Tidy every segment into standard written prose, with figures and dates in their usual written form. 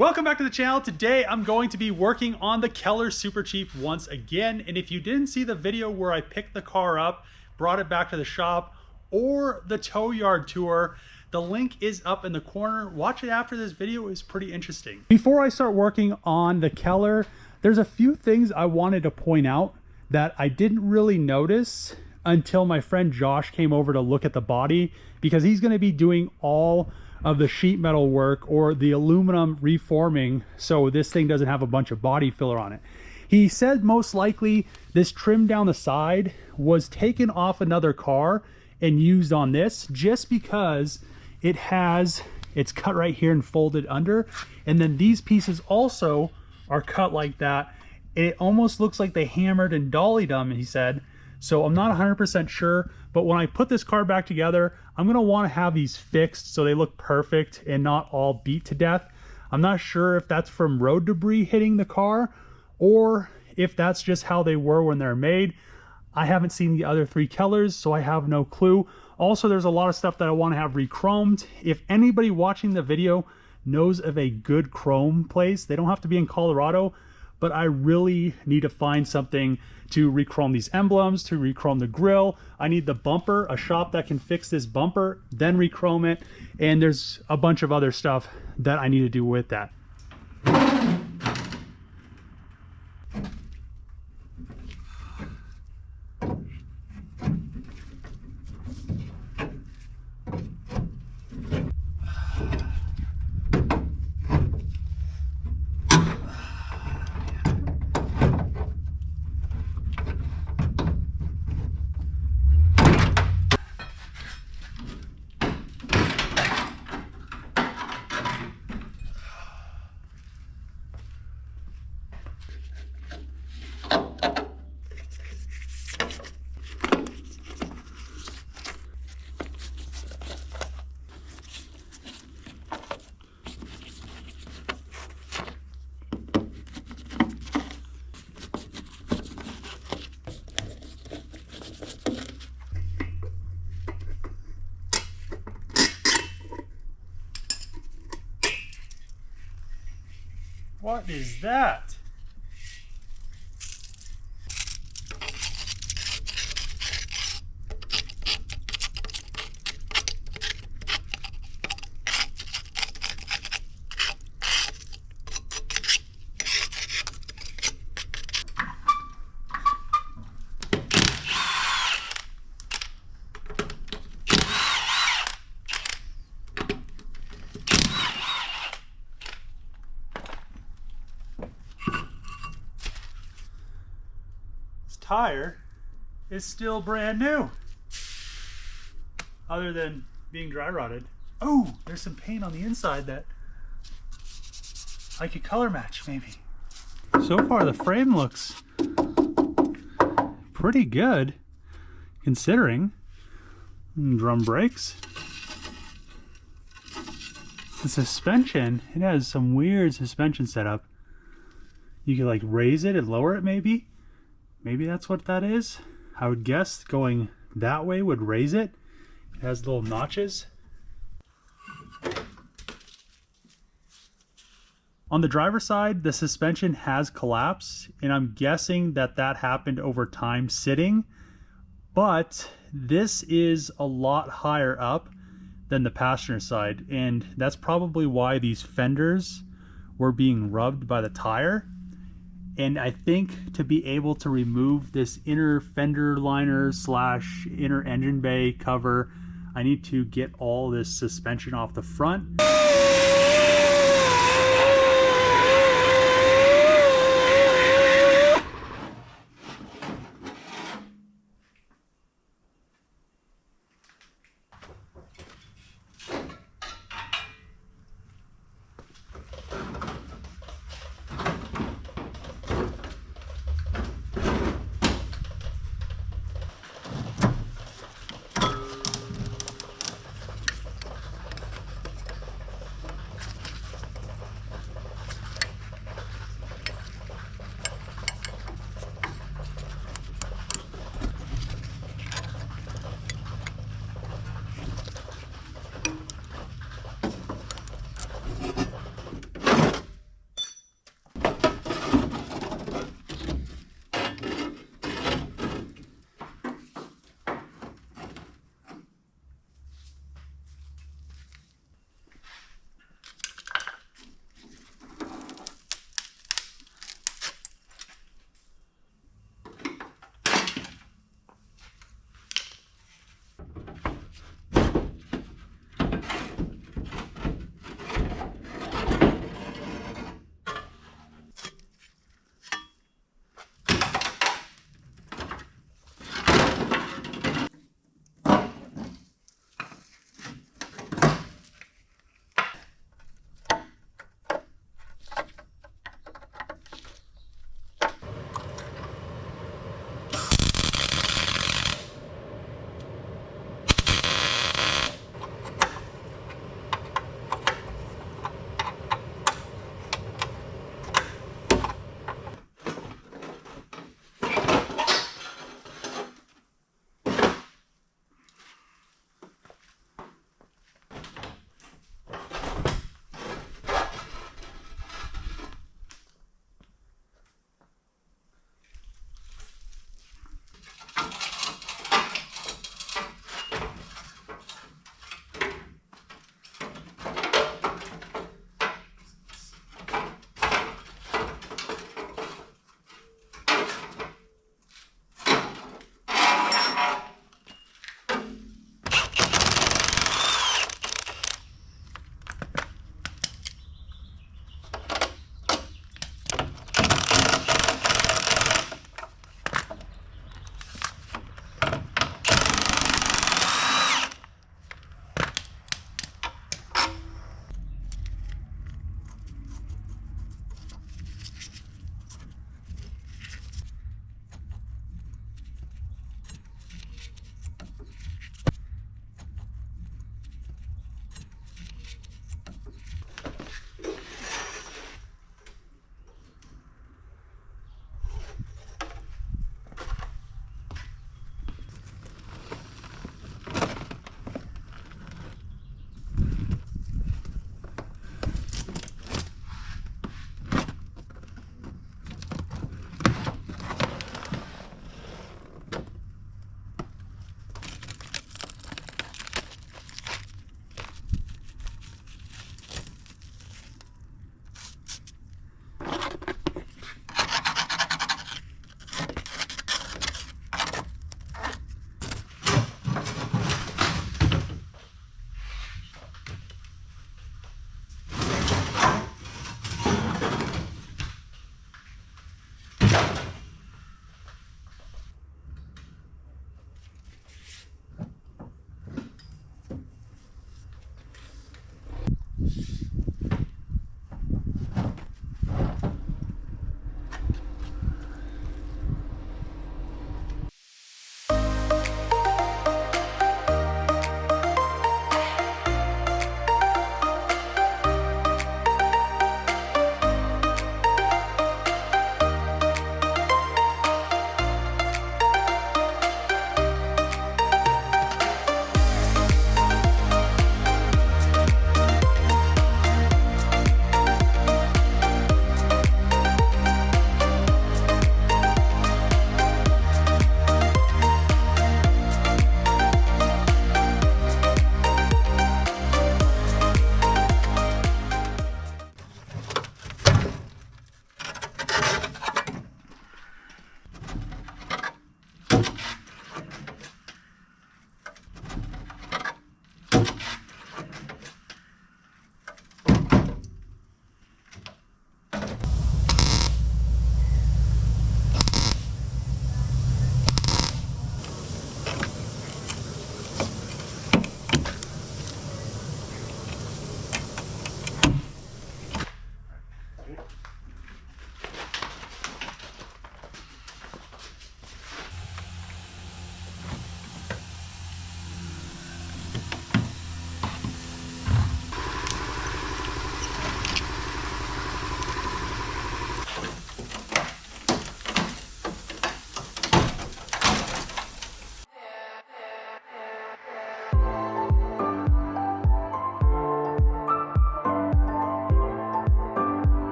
Welcome back to the channel. Today I'm going to be working on the Keller Super Chief once again. And if you didn't see the video where I picked the car up, brought it back to the shop, or the tow yard tour, the link is up in the corner. Watch it after this video. Is pretty interesting. Before I start working on the Keller, there's a few things I wanted to point out that I didn't really notice until my friend Josh came over to look at the body, because he's going to be doing all of the sheet metal work or the aluminum reforming, so this thing doesn't have a bunch of body filler on it. He said most likely this trim down the side was taken off another car and used on this, just because it's cut right here and folded under, and then these pieces also are cut like that. It almost looks like they hammered and dollied them, he said. So I'm not 100% sure, but when I put this car back together, I'm gonna wanna have these fixed so they look perfect and not all beat to death. I'm not sure if that's from road debris hitting the car or if that's just how they were when they're made. I haven't seen the other three Kellers, so I have no clue. Also, there's a lot of stuff that I wanna have re-chromed. If anybody watching the video knows of a good chrome place, they don't have to be in Colorado, but I really need to find something to re-chrome these emblems, to re-chrome the grill. I need the bumper, a shop that can fix this bumper, then re-chrome it. And there's a bunch of other stuff that I need to do with that. What is that? Tire is still brand new, other than being dry rotted. Oh, there's some paint on the inside that I could color match maybe. So far the frame looks pretty good considering. Drum brakes. The suspension, it has some weird suspension setup. You could like raise it and lower it maybe. Maybe that's what that is. I would guess going that way would raise it. It has little notches. On the driver's side, the suspension has collapsed, and I'm guessing that that happened over time sitting. But this is a lot higher up than the passenger side, and that's probably why these fenders were being rubbed by the tire. And I think to be able to remove this inner fender liner slash inner engine bay cover, I need to get all this suspension off the front.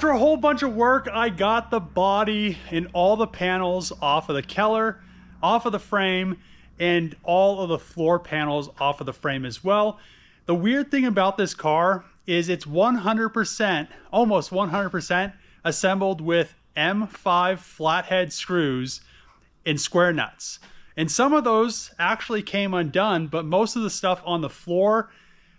After a whole bunch of work, I got the body and all the panels off of the Keller, off of the frame, and all of the floor panels off of the frame as well. The weird thing about this car is it's 100%, almost 100% assembled with M5 flathead screws and square nuts. And some of those actually came undone, but most of the stuff on the floor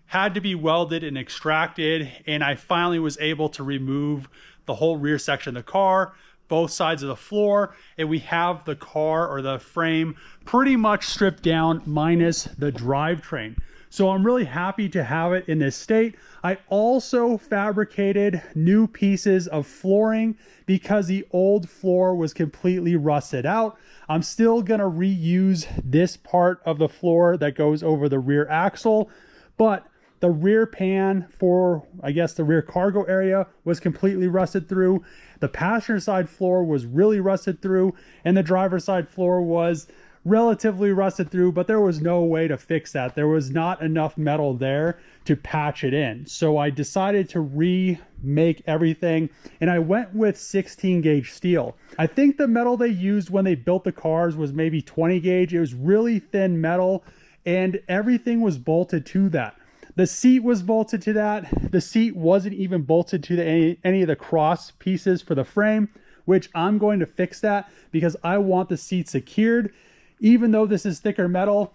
had to be welded and extracted, and I finally was able to remove the whole rear section of the car, both sides of the floor, and we have the car or the frame pretty much stripped down minus the drivetrain. So I'm really happy to have it in this state. I also fabricated new pieces of flooring because the old floor was completely rusted out. I'm still gonna reuse this part of the floor that goes over the rear axle, but the rear pan for, I guess, the rear cargo area was completely rusted through. The passenger side floor was really rusted through, and the driver's side floor was relatively rusted through, but there was no way to fix that. There was not enough metal there to patch it in. So I decided to remake everything, and I went with 16 gauge steel. I think the metal they used when they built the cars was maybe 20 gauge. It was really thin metal, and everything was bolted to that. The seat was bolted to that. The seat wasn't even bolted to any of the cross pieces for the frame, which I'm going to fix that because I want the seat secured. Even though this is thicker metal,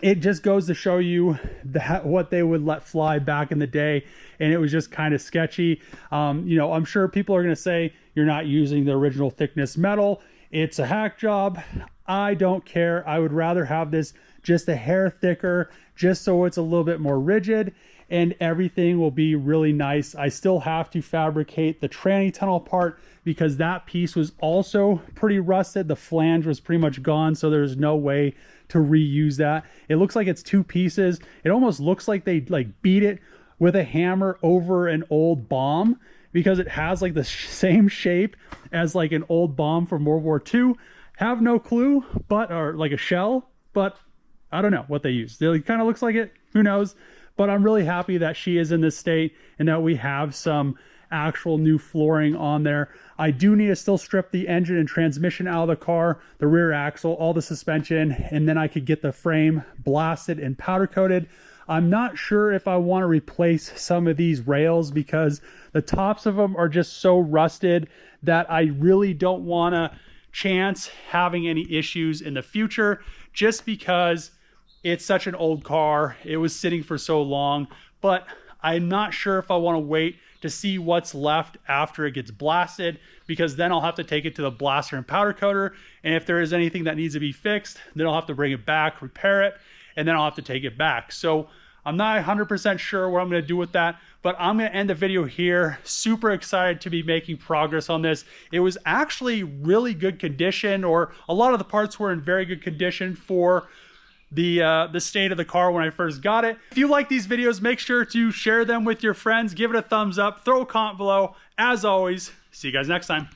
it just goes to show you that what they would let fly back in the day, and it was just kind of sketchy. You know, I'm sure people are going to say you're not using the original thickness metal. It's a hack job. I don't care. I would rather have this just a hair thicker, just so it's a little bit more rigid, and everything will be really nice. I still have to fabricate the tranny tunnel part because that piece was also pretty rusted. The flange was pretty much gone, so there's no way to reuse that. It looks like it's two pieces. It almost looks like they beat it with a hammer over an old bomb because it has like the same shape as like an old bomb from World War II. Have no clue, or like a shell, but I don't know what they use. It kind of looks like it, who knows? But I'm really happy that she is in this state and that we have some actual new flooring on there. I do need to still strip the engine and transmission out of the car, the rear axle, all the suspension, and then I could get the frame blasted and powder coated. I'm not sure if I want to replace some of these rails because the tops of them are just so rusted that I really don't want to chance having any issues in the future just because it's such an old car. It was sitting for so long, but I'm not sure if I want to wait to see what's left after it gets blasted, because then I'll have to take it to the blaster and powder coater. And if there is anything that needs to be fixed, then I'll have to bring it back, repair it, and then I'll have to take it back. So I'm not 100% sure what I'm going to do with that, but I'm going to end the video here. Super excited to be making progress on this. It was actually really good condition, or a lot of the parts were in very good condition for the state of the car when I first got it. If you like these videos, make sure to share them with your friends, give it a thumbs up, throw a comment below. As always, see you guys next time.